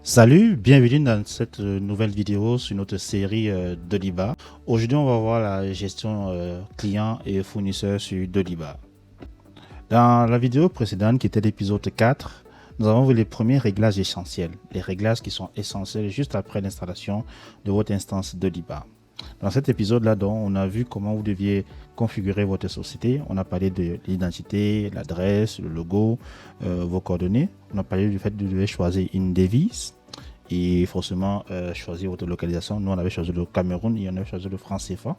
Salut, bienvenue dans cette nouvelle vidéo sur notre série Doliba. Aujourd'hui, on va voir la gestion client et fournisseur sur Doliba. Dans la vidéo précédente, qui était l'épisode 4, nous avons vu les premiers réglages essentiels, les réglages qui sont essentiels juste après l'installation de votre instance Doliba. Dans cet épisode-là, on a vu comment vous deviez configurer votre société. On a parlé de l'identité, l'adresse, le logo, vos coordonnées. On a parlé du fait que vous devez choisir une devise et forcément choisir votre localisation. Nous, on avait choisi le Cameroun et on avait choisi le franc CFA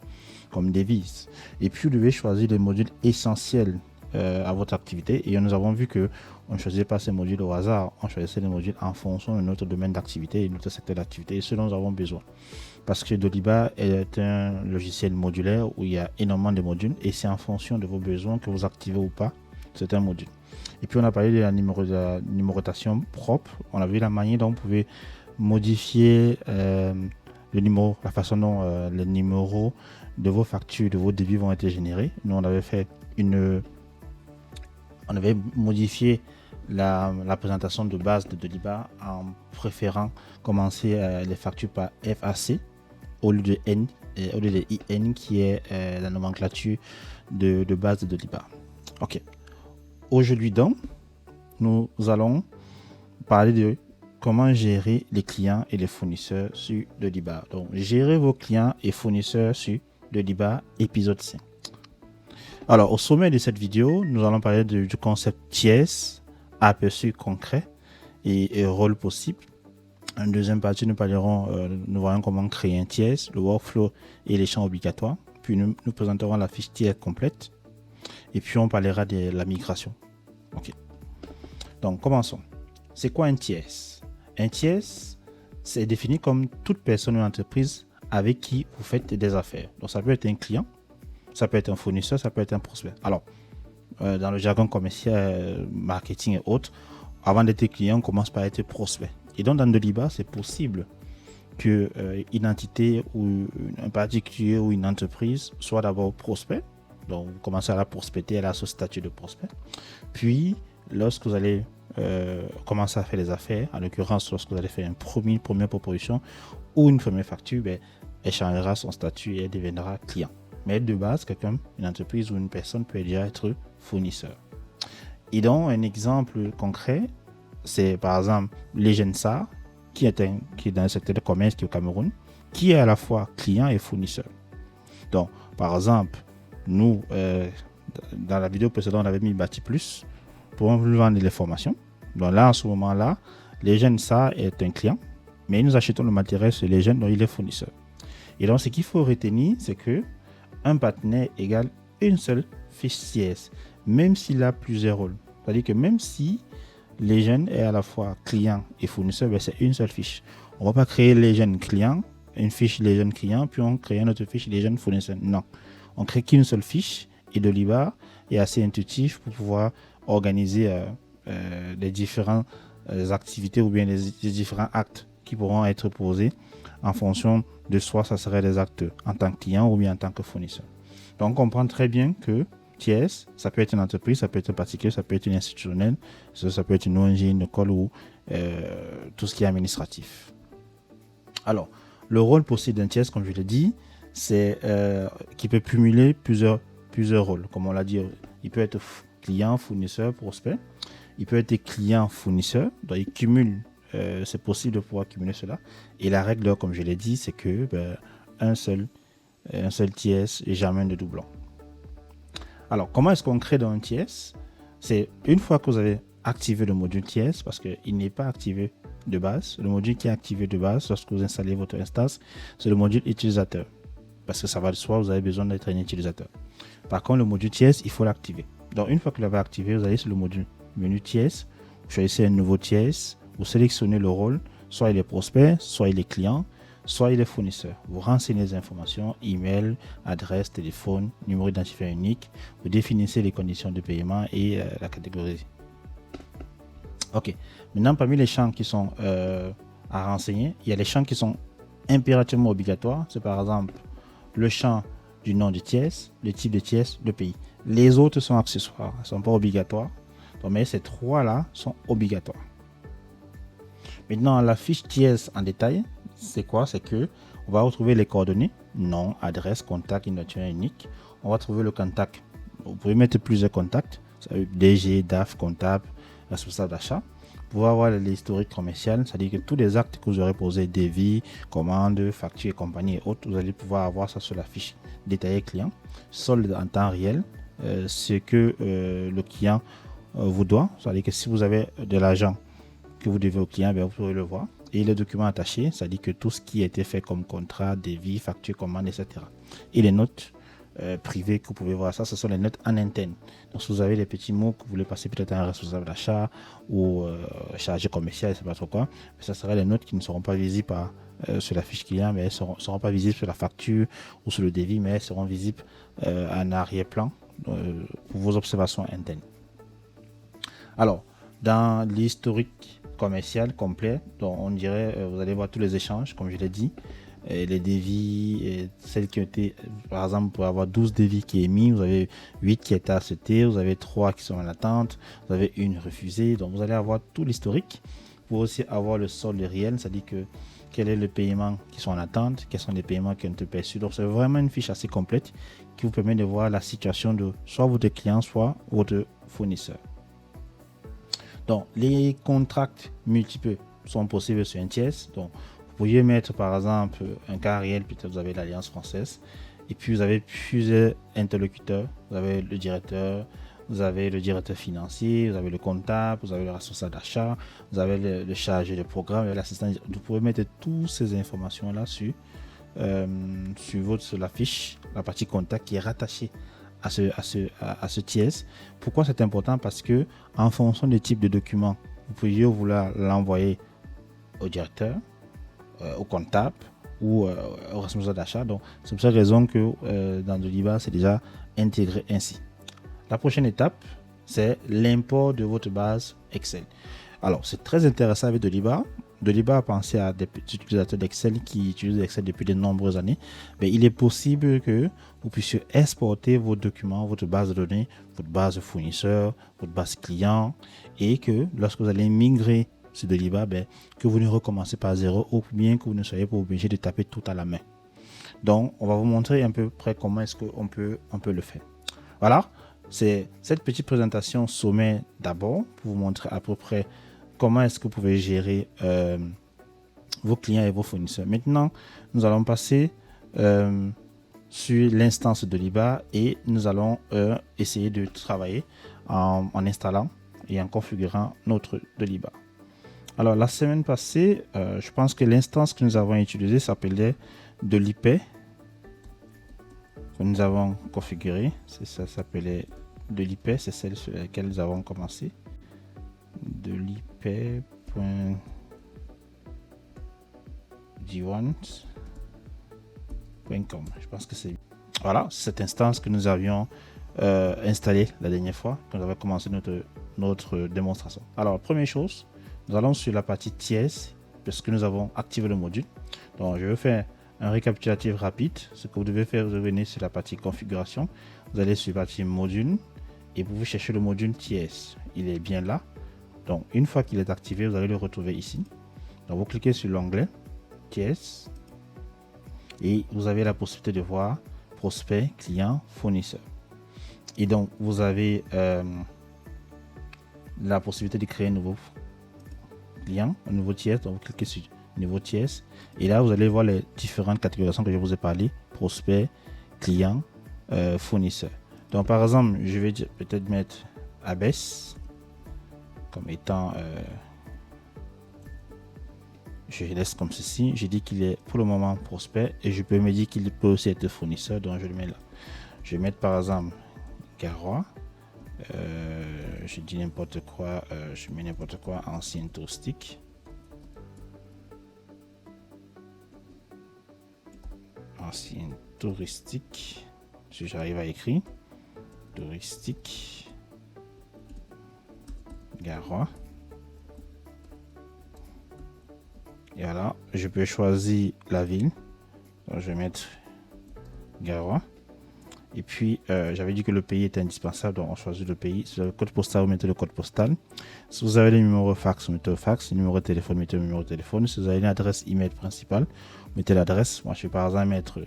comme devise. Et puis, vous devez choisir les modules essentiels à votre activité. Et nous avons vu que on ne choisissait pas ces modules au hasard. On choisissait les modules en fonction de notre domaine d'activité et de notre secteur d'activité et ce dont nous avons besoin. Parce que Doliba est un logiciel modulaire où il y a énormément de modules et c'est en fonction de vos besoins que vous activez ou pas certains modules. Et puis on a parlé de la numérotation propre. On a vu la manière dont vous pouvez modifier le numéro, la façon dont les numéros de vos factures, de vos devis vont être générés. Nous on avait modifié la présentation de base de Doliba en préférant commencer les factures par FAC au lieu de N, au lieu de IN qui est la nomenclature de base de Doliba. Ok. Aujourd'hui donc, nous allons parler de comment gérer les clients et les fournisseurs sur Doliba. Donc, gérer vos clients et fournisseurs sur Doliba, épisode 5. Alors, au sommet de cette vidéo, nous allons parler du concept TIES, aperçu concret et rôle possible. En deuxième partie, nous verrons comment créer un TIES, le workflow et les champs obligatoires. Puis nous présenterons la fiche TIES complète. Et puis on parlera de la migration. Ok. Donc commençons. C'est quoi un TIES? Un TIES, c'est défini comme toute personne ou entreprise avec qui vous faites des affaires. Donc ça peut être un client, ça peut être un fournisseur, ça peut être un prospect. Alors, dans le jargon commercial, marketing et autres, avant d'être client, on commence par être prospect. Et donc dans Doliba, c'est possible que une entité ou un particulier ou une entreprise soit d'abord prospect. Donc vous commencez à la prospecter, elle a ce statut de prospect. Puis lorsque vous allez commencer à faire les affaires, en l'occurrence lorsque vous allez faire une première proposition ou une première facture, elle changera son statut et elle deviendra client. Mais de base, une entreprise ou une personne peut déjà être fournisseur. Et donc un exemple concret, c'est par exemple Legensa, qui est dans le secteur de commerce qui est au Cameroun, qui est à la fois client et fournisseur. Donc, par exemple, nous, dans la vidéo précédente, on avait mis Bati Plus pour nous vendre les formations. Donc là, en ce moment-là, Legensa est un client, mais nous achetons le matériel sur Legend, dont il est fournisseur. Et donc, ce qu'il faut retenir, c'est que un partenaire égale une seule fiche TIES, même s'il a plusieurs rôles. C'est-à-dire que même si Legend est à la fois client et fournisseur, c'est une seule fiche. On ne va pas créer Legend client, une fiche Legend client, puis on crée une autre fiche Legend fournisseur. Non. On crée qu'une seule fiche et Doliba est assez intuitif pour pouvoir organiser les différentes activités ou bien les différents actes qui pourront être posés en fonction de soit ça serait des actes en tant que client ou bien en tant que fournisseur. Donc on comprend très bien que TIES, ça peut être une entreprise, ça peut être un particulier, ça peut être une institutionnelle, ça peut être une ONG, une école ou tout ce qui est administratif. Alors, le rôle possible d'un TIES, comme je l'ai dit, c'est qu'il peut cumuler plusieurs rôles. Comme on l'a dit, il peut être client, fournisseur, prospect. Il peut être client, fournisseur. Donc, il cumule, c'est possible de pouvoir cumuler cela. Et la règle, comme je l'ai dit, c'est que un seul TIES et jamais de doublon. Alors, comment est-ce qu'on crée dans un TIES? C'est une fois que vous avez activé le module TIES, parce qu'il n'est pas activé de base. Le module qui est activé de base lorsque vous installez votre instance, c'est le module utilisateur. Parce que ça va de soi, vous avez besoin d'être un utilisateur. Par contre, le module TIES, il faut l'activer. Donc, une fois que vous l'avez activé, vous allez sur le module menu TIES, vous choisissez un nouveau TIES, vous sélectionnez le rôle, soit il est prospect, soit il est client, soit il est fournisseur. Vous renseignez les informations, email, adresse, téléphone, numéro d'identifiant unique. Vous définissez les conditions de paiement et la catégorie. Ok. Maintenant, parmi les champs qui sont à renseigner, il y a les champs qui sont impérativement obligatoires. C'est par exemple le champ du nom du TIES, le type de TIES, le pays. Les autres sont accessoires, ne sont pas obligatoires. Donc, mais ces trois-là sont obligatoires. Maintenant, la fiche tiers en détail, c'est quoi? C'est que on va retrouver les coordonnées, nom, adresse, contact, identifiant unique. On va trouver le contact. Vous pouvez mettre plusieurs contacts, DG, DAF, comptable, responsable d'achat. Vous pouvez avoir l'historique commercial, c'est-à-dire que tous les actes que vous aurez posés, devis, commandes, factures et compagnie et autres, vous allez pouvoir avoir ça sur la fiche détaillée client. Solde en temps réel, ce que le client vous doit, c'est-à-dire que si vous avez de l'argent que vous devez au client, bien, vous pourrez le voir. Et les documents attachés, c'est-à-dire que tout ce qui a été fait comme contrat, devis, facture, commande, etc. Et les notes privées que vous pouvez voir, ça, ce sont les notes en interne. Donc, si vous avez des petits mots que vous voulez passer peut-être à un responsable d'achat ou chargé commercial, je ne sais pas trop quoi, mais ça sera les notes qui ne seront pas visibles sur la fiche client, mais elles ne seront pas visibles sur la facture ou sur le devis, mais elles seront visibles en arrière-plan pour vos observations internes. Alors, dans l'historique commercial complet, donc on dirait, vous allez voir tous les échanges, comme je l'ai dit, et les devis, et celles qui ont été, par exemple, vous pouvez avoir 12 devis qui est émis, vous avez 8 qui étaient acceptés, vous avez 3 qui sont en attente, vous avez une refusée, donc vous allez avoir tout l'historique. Vous pouvez aussi avoir le solde réel, c'est-à-dire que quel est le paiement qui sont en attente, quels sont les paiements qui ont été perçus. Donc c'est vraiment une fiche assez complète qui vous permet de voir la situation de soit votre client, soit votre fournisseur. Donc, les contrats multiples sont possibles sur un tiers. Donc, vous pourriez mettre par exemple un cas réel, peut-être vous avez l'Alliance française, et puis vous avez plusieurs interlocuteurs. Vous avez le directeur, vous avez le directeur financier, vous avez le comptable, vous avez le responsable d'achat, vous avez le chargé de programme, l'assistant. Vous pouvez mettre toutes ces informations-là sur la fiche, la partie contact qui est rattachée à ce tiers. Pourquoi c'est important? Parce que en fonction du type de document, vous pouvez vouloir l'envoyer au directeur, au comptable ou au responsable d'achat. Donc c'est pour cette raison que dans Doliba c'est déjà intégré ainsi. La prochaine étape, c'est l'import de votre base Excel. Alors c'est très intéressant avec Doliba. Doliba a pensé à des utilisateurs d'Excel qui utilisent Excel depuis de nombreuses années. Mais il est possible que vous puissiez exporter vos documents, votre base de données, votre base de fournisseurs, votre base client, et que lorsque vous allez migrer sur Doliba, que vous ne recommencez pas à zéro, ou bien que vous ne soyez pas obligé de taper tout à la main. Donc, on va vous montrer un peu près comment est-ce qu'on peut le faire. Voilà, c'est cette petite présentation sommaire d'abord pour vous montrer à peu près comment est-ce que vous pouvez gérer vos clients et vos fournisseurs. Maintenant, nous allons passer sur l'instance de Doliba et nous allons essayer de travailler en installant et en configurant notre Doliba. Alors, la semaine passée, je pense que l'instance que nous avons utilisée s'appelait Dolipa, que nous avons configuré. Ça s'appelait Dolipa, c'est celle sur laquelle nous avons commencé. dolipa.d1.com. Je pense que c'est voilà cette instance que nous avions installée la dernière fois quand nous avons commencé notre démonstration. Alors, première chose, nous allons sur la partie tiers parce que nous avons activé le module. Donc, je vais faire un récapitulatif rapide. Ce que vous devez faire, vous revenez sur la partie configuration. Vous allez sur la partie module et vous cherchez le module tiers. Il est bien là. Donc, une fois qu'il est activé, vous allez le retrouver ici. Donc, vous cliquez sur l'onglet tiers et vous avez la possibilité de voir prospect, client, fournisseur. Et donc, vous avez la possibilité de créer un nouveau client, un nouveau tiers. Donc, vous cliquez sur nouveau tiers et là, vous allez voir les différentes catégorisations que je vous ai parlé: prospect, client, fournisseur. Donc, par exemple, je vais peut-être mettre Abès comme étant je laisse comme ceci. Je dis qu'il est pour le moment prospect et je peux me dire qu'il peut aussi être fournisseur, donc je le mets là. Je vais mettre par exemple Garois, je dis n'importe quoi, je mets n'importe quoi, ancien touristique, si j'arrive à écrire touristique Garois. Et voilà, je peux choisir la ville. Donc, je vais mettre Garoua. Et puis, j'avais dit que le pays était indispensable, donc on choisit le pays. Si vous avez le code postal, vous mettez le code postal. Si vous avez le numéro fax, vous mettez le fax. Le numéro de téléphone, vous mettez le numéro de téléphone. Si vous avez une adresse email principale, vous mettez l'adresse. Moi, je vais par exemple mettre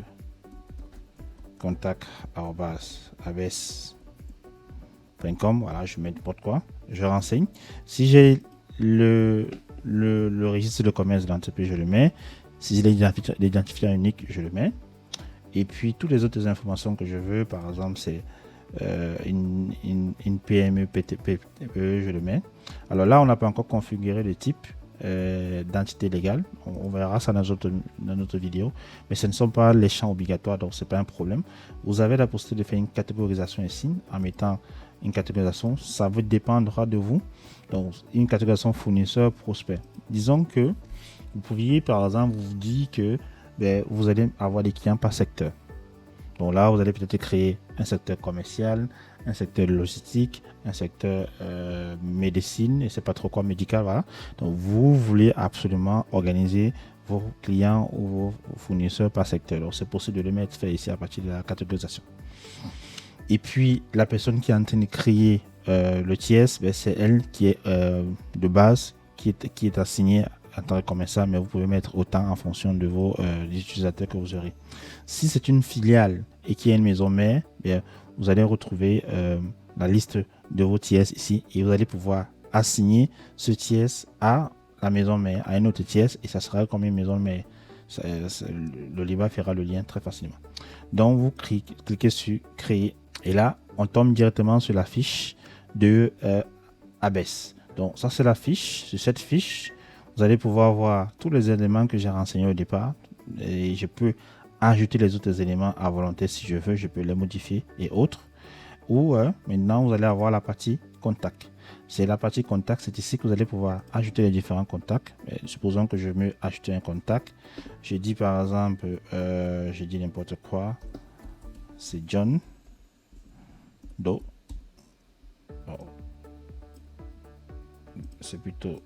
contact@abs.com. Voilà, je mets n'importe quoi. Je renseigne. Si j'ai le registre de commerce de l'entreprise, je le mets. Si j'ai l'identifiant unique, je le mets. Et puis, toutes les autres informations que je veux, par exemple, c'est une PME, PTP, je le mets. Alors là, on n'a pas encore configuré le type d'entité légale. On verra ça dans notre vidéo. Mais ce ne sont pas les champs obligatoires, donc ce n'est pas un problème. Vous avez la possibilité de faire une catégorisation ici en mettant une catégorisation. Ça vous dépendra de vous. Donc, une catégorisation fournisseur, prospect. Disons que vous pouviez, par exemple, vous dire que vous allez avoir des clients par secteur. Donc là, vous allez peut-être créer un secteur commercial, un secteur logistique, un secteur médecine, et c'est pas trop quoi, médical, voilà. Donc vous voulez absolument organiser vos clients ou vos fournisseurs par secteur. Donc c'est possible de le mettre fait ici à partir de la catégorisation. Et puis la personne qui est en train de créer le TS, c'est elle qui est de base, qui est assignée en tant que commerçant, mais vous pouvez mettre autant en fonction de vos utilisateurs que vous aurez. Si c'est une filiale et qu'il y a une maison mère, vous allez retrouver la liste de vos TS ici et vous allez pouvoir assigner ce TS à la maison mère, à une autre TS, et ça sera comme une maison mère. Le Liba fera le lien très facilement. Donc vous cliquez sur créer et là on tombe directement sur la fiche de ABS. Donc ça c'est la fiche. Sur cette fiche, vous allez pouvoir voir tous les éléments que j'ai renseignés au départ et je peux ajouter les autres éléments à volonté si je veux, je peux les modifier et autres. Ou maintenant vous allez avoir la partie contact. C'est la partie contact, c'est ici que vous allez pouvoir ajouter les différents contacts. Supposons que je veux ajouter un contact. Je dis par exemple, je dis n'importe quoi, c'est John Doe. Oh. C'est plutôt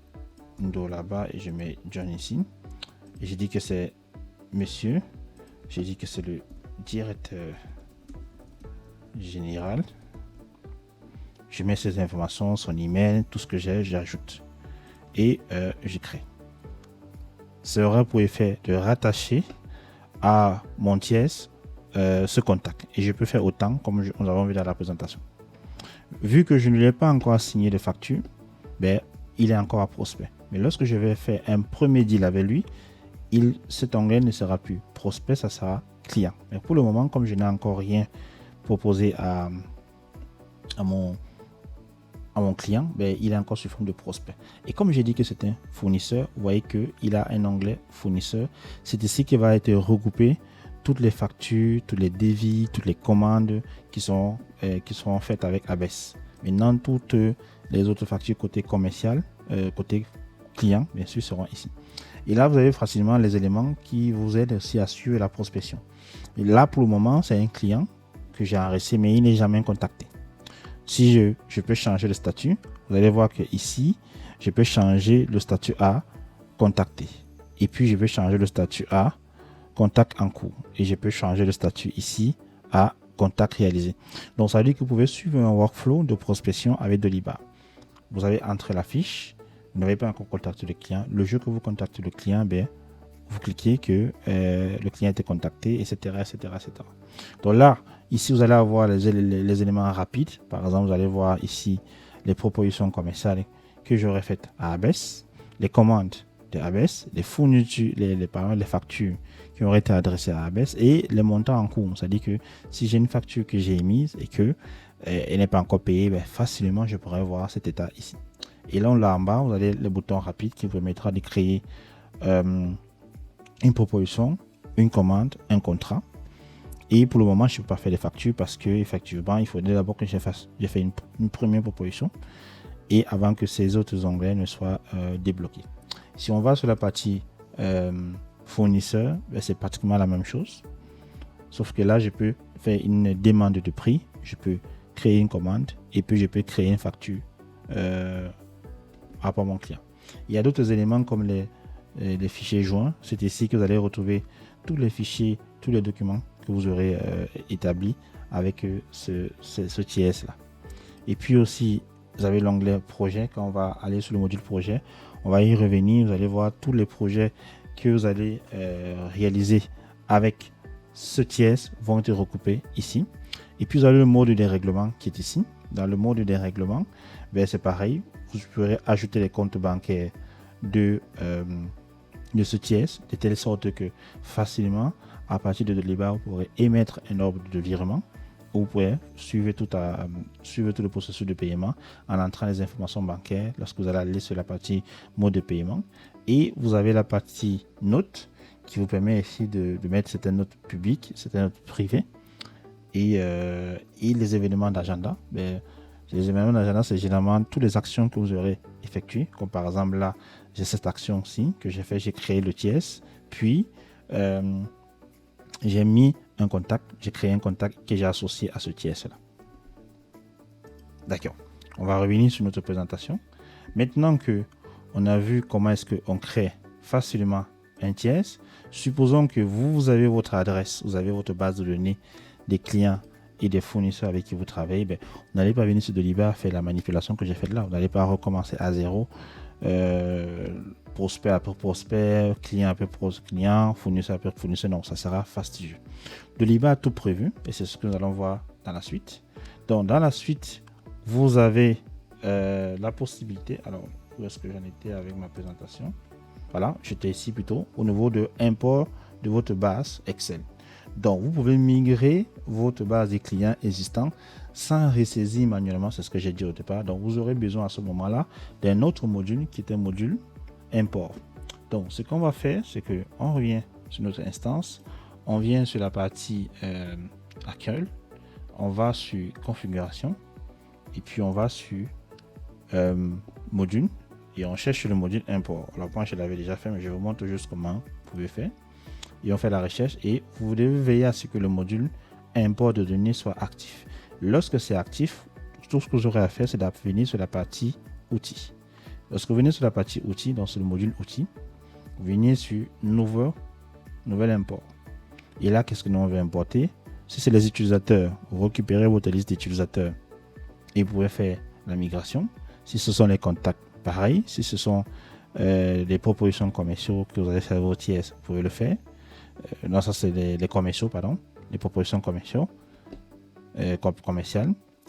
Doe là-bas et je mets John ici. Et je dis que c'est monsieur. Je dis que c'est le directeur général. Je mets ces informations, son email, tout ce que j'ai, j'ajoute. Et je crée. Ça aura pour effet de rattacher à mon TS ce contact. Et je peux faire autant comme nous avons vu dans la présentation. Vu que je ne lui ai pas encore signé de facture, il est encore à prospect. Mais lorsque je vais faire un premier deal avec lui, cet onglet ne sera plus prospect, ça sera client. Mais pour le moment, comme je n'ai encore rien proposé à mon client, il est encore sous forme de prospect. Et comme j'ai dit que c'est un fournisseur, vous voyez qu'il a un onglet fournisseur. C'est ici qu'il va être regroupé toutes les factures, tous les devis, toutes les commandes qui seront faites avec ABS. Maintenant, toutes les autres factures côté commercial, côté client, bien sûr, seront ici. Et là, vous avez facilement les éléments qui vous aident aussi à suivre la prospection. Et là, pour le moment, c'est un client que j'ai enregistré, mais il n'est jamais contacté. Si je peux changer le statut, vous allez voir que ici, je peux changer le statut à contacté. Et puis, je vais changer le statut à contact en cours. Et je peux changer le statut ici à contact réalisé. Donc, ça veut dire que vous pouvez suivre un workflow de prospection avec Doliba. Vous avez entré la fiche. Vous n'avez pas encore contacté le client. Le jour que vous contactez le client, vous cliquez que le client a été contacté, etc., etc., etc. Donc là, ici, vous allez avoir les éléments rapides. Par exemple, vous allez voir ici les propositions commerciales que j'aurais faites à ABS, les commandes de ABS, les fournitures, les factures qui auraient été adressées à ABS et les montants en cours. C'est-à-dire que si j'ai une facture que j'ai émise et que elle n'est pas encore payée, facilement, je pourrais voir cet état ici. Et là en bas, vous avez le bouton rapide qui vous permettra de créer une proposition, une commande, un contrat. Et pour le moment, je ne peux pas faire des factures parce que effectivement, il faudrait d'abord que j'ai fait une première proposition et avant que ces autres onglets ne soient débloqués. Si on va sur la partie fournisseur, c'est pratiquement la même chose. Sauf que là, je peux faire une demande de prix, je peux créer une commande et puis je peux créer une facture à mon client. Il y a d'autres éléments comme les fichiers joints. C'est ici que vous allez retrouver tous les fichiers, tous les documents que vous aurez établi avec ce TS là. Et puis aussi, vous avez l'onglet projet. Quand on va aller sur le module projet, on va y revenir. Vous allez voir tous les projets que vous allez réaliser avec ce TS vont être recoupés ici. Et puis vous avez le mode des règlements qui est ici. Dans le mode des règlements, ben c'est pareil. Vous pourrez ajouter les comptes bancaires de ce TS de telle sorte que facilement, à partir de Doliba, vous pourrez émettre un ordre de virement. Vous pouvez suivre tout le processus de paiement en entrant les informations bancaires lorsque vous allez aller sur la partie mode de paiement. Et vous avez la partie notes qui vous permet ici de mettre certaines notes publiques, certaines notes privées. Et les événements d'agenda. Ben, les événements d'agenda, c'est généralement toutes les actions que vous aurez effectuées. Comme par exemple là, j'ai cette action-ci que j'ai fait, j'ai créé le TS. Puis, j'ai mis un contact, j'ai créé un contact que j'ai associé à ce TS-là. D'accord. On va revenir sur notre présentation. Maintenant que on a vu comment est-ce qu'on crée facilement un TS, supposons que vous avez votre adresse, vous avez votre base de données des clients et des fournisseurs avec qui vous travaillez, ben, vous n'allez pas venir sur Doliba faire la manipulation que j'ai faite là. Vous n'allez pas recommencer à zéro. Prospect après prospect, client après client, fournisseur après fournisseur. Non, ça sera fastidieux. Doliba a tout prévu et c'est ce que nous allons voir dans la suite. Donc, dans la suite, vous avez la possibilité. Alors, où est-ce que j'en étais avec ma présentation? Voilà, j'étais ici plutôt au niveau de import de votre base Excel. Donc, vous pouvez migrer votre base des clients existants sans ressaisir manuellement, c'est ce que j'ai dit au départ. Donc, vous aurez besoin à ce moment-là d'un autre module qui est un module import. Donc, ce qu'on va faire, c'est qu'on revient sur notre instance, on vient sur la partie accueil, on va sur configuration et puis on va sur module et on cherche le module import. Alors, moi, je l'avais déjà fait, mais je vous montre juste comment vous pouvez faire. Et on fait la recherche et vous devez veiller à ce que le module import de données soit actif. Lorsque c'est actif, tout ce que vous aurez à faire, c'est de venir sur la partie outils. Lorsque vous venez sur la partie outils, donc sur le module outils, vous venez sur nouvel import. Et là, qu'est-ce que nous on veut importer? Si c'est les utilisateurs, vous récupérez votre liste d'utilisateurs et vous pouvez faire la migration. Si ce sont les contacts, pareil. Si ce sont les propositions commerciaux que vous allez faire vos TS, vous pouvez le faire. Non, ça c'est les commerciaux, pardon. Les propositions commerciales.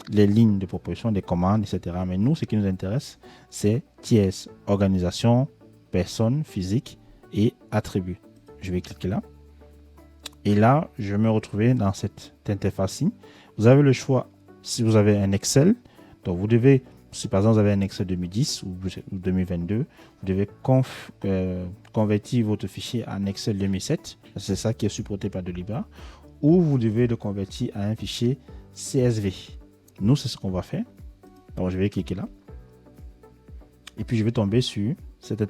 Les lignes de proposition, des commandes, etc. Mais nous, ce qui nous intéresse, c'est TS, organisation, personne, physique et attributs. Je vais cliquer là. Et là, je vais me retrouver dans cette interface-ci. Vous avez le choix, si vous avez un Excel, donc vous devez, si par exemple vous avez un Excel 2010 ou 2022, vous devez convertir votre fichier en Excel 2007. C'est ça qui est supporté par Doliba. Ou vous devez le convertir à un fichier CSV. Nous, c'est ce qu'on va faire. Donc, je vais cliquer là. Et puis, je vais tomber sur cette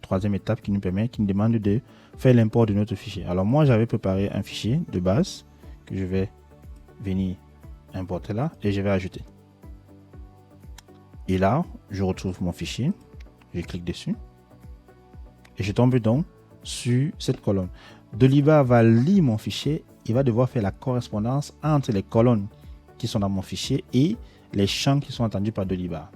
troisième étape qui nous demande de faire l'import de notre fichier. Alors, moi, j'avais préparé un fichier de base que je vais venir importer là et je vais ajouter. Et là, je retrouve mon fichier. Je clique dessus. Et je tombe donc sur cette colonne. Doliba va lire mon fichier. Il va devoir faire la correspondance entre les colonnes qui sont dans mon fichier et les champs qui sont attendus par Doliba.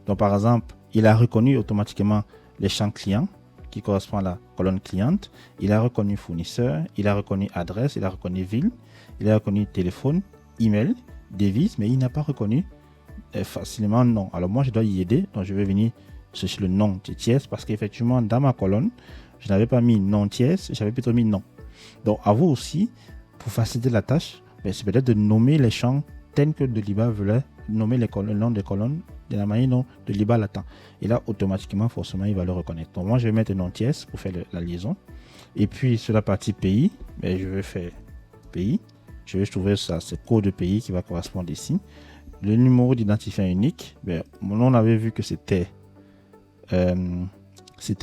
Donc, par exemple, il a reconnu automatiquement les champs clients qui correspondent à la colonne cliente. Il a reconnu fournisseur, il a reconnu adresse, il a reconnu ville, il a reconnu téléphone, email, devise, mais il n'a pas reconnu facilement nom. Alors, moi, je dois y aider. Donc, je vais venir chercher le nom de TS parce qu'effectivement, dans ma colonne, je n'avais pas mis nom TS, j'avais plutôt mis nom. Donc, à vous aussi, pour faciliter la tâche, c'est peut-être de nommer les champs tels que Doliba voulait nommer le nom des colonnes de la manière dont Doliba l'attend. Et là, automatiquement, forcément, il va le reconnaître. Donc, moi, je vais mettre un nom TS pour faire la liaison. Et puis, sur la partie pays, je vais faire pays. Je vais trouver ça, ce code de pays qui va correspondre ici. Le numéro d'identifiant unique, on avait vu que c'était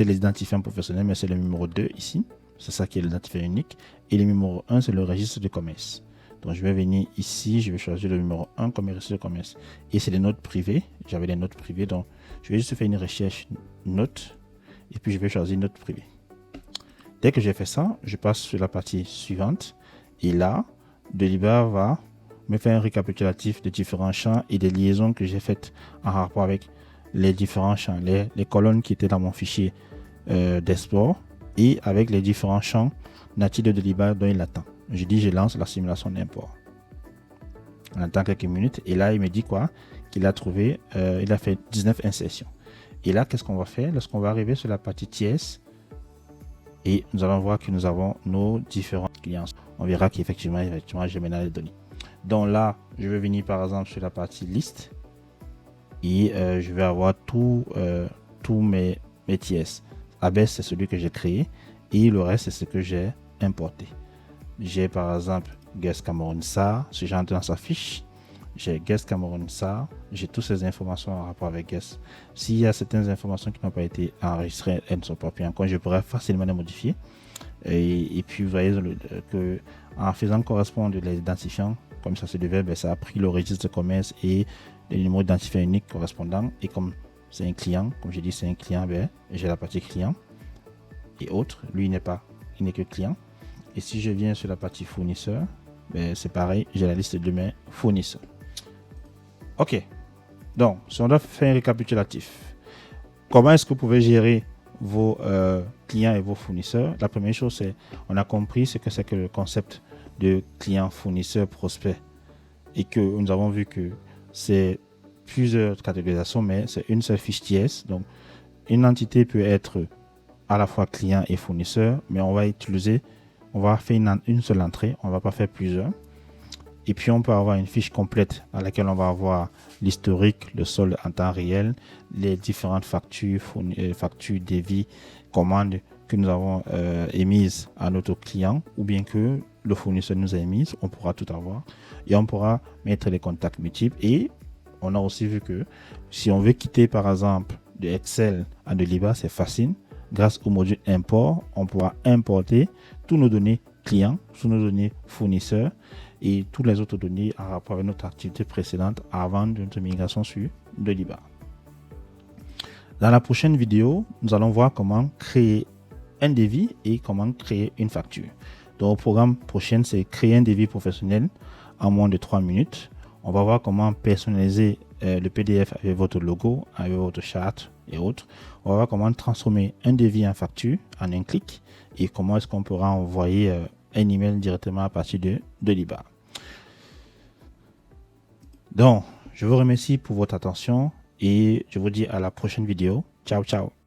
l'identifiant professionnel, mais c'est le numéro 2 ici. C'est ça qui est l'identifiant unique. Et le numéro 1, c'est le registre de commerce. Donc, je vais venir ici, je vais choisir le numéro 1 comme registre de commerce. Et c'est des notes privées. J'avais des notes privées. Donc, je vais juste faire une recherche notes. Et puis, je vais choisir notes privées. Dès que j'ai fait ça, je passe sur la partie suivante. Et là, Deliba va me faire un récapitulatif des différents champs et des liaisons que j'ai faites en rapport avec les différents champs, les colonnes qui étaient dans mon fichier d'export et avec les différents champs natifs de Deliba dont il attend. Je dis, je lance la simulation d'import. On attend quelques minutes et là, il me dit quoi? Qu'il a trouvé, il a fait 19 insertions. Et là, qu'est-ce qu'on va faire? Lorsqu'on va arriver sur la partie TS, et nous allons voir que nous avons nos différents clients. On verra qu'effectivement, j'ai maintenant les données. Donc là, je vais venir par exemple sur la partie liste et je vais avoir tous mes TS. ABS, c'est celui que j'ai créé et le reste, c'est ce que j'ai importé. J'ai par exemple Guest Cameroun SAR, si j'entre dans sa fiche, j'ai Guest Cameroun SAR, j'ai toutes ces informations en rapport avec Guest. S'il y a certaines informations qui n'ont pas été enregistrées, elles ne sont pas prises en compte, je pourrais facilement les modifier. Et puis vous voyez que en faisant correspondre les identifiants, comme ça se devait, ça a pris le registre de commerce et le numéro d'identifiant unique correspondant. Et comme c'est un client, comme j'ai dit, c'est un client, j'ai la partie client et autres. Lui, il n'est que client. Et si je viens sur la partie fournisseur, c'est pareil, j'ai la liste de mes fournisseurs. Ok, donc si on doit faire un récapitulatif, comment est-ce que vous pouvez gérer vos clients et vos fournisseurs? La première chose, c'est on a compris ce que c'est que le concept de client, fournisseur, prospect et que nous avons vu que c'est plusieurs catégorisations, mais c'est une seule fiche TS. Donc, une entité peut être à la fois client et fournisseur, mais on va faire une seule entrée, on ne va pas faire plusieurs. Et puis, on peut avoir une fiche complète à laquelle on va avoir l'historique, le solde en temps réel, les différentes factures, devis, commandes que nous avons émises à notre client ou bien que le fournisseur nous a émises. On pourra tout avoir et on pourra mettre les contacts multiples. Et on a aussi vu que si on veut quitter par exemple de Excel à Deliba, c'est facile. Grâce au module import, on pourra importer tous nos données clients, tous nos données fournisseurs et toutes les autres données en rapport avec notre activité précédente avant notre migration sur Deliba. Dans la prochaine vidéo, nous allons voir comment créer un devis et comment créer une facture. Donc, au programme prochain, c'est créer un devis professionnel en moins de 3 minutes. On va voir comment personnaliser le PDF avec votre logo, avec votre charte et autres. On va voir comment transformer un devis en facture en un clic et comment est-ce qu'on pourra envoyer un email directement à partir de Deliba. Donc, je vous remercie pour votre attention et je vous dis à la prochaine vidéo. Ciao, ciao.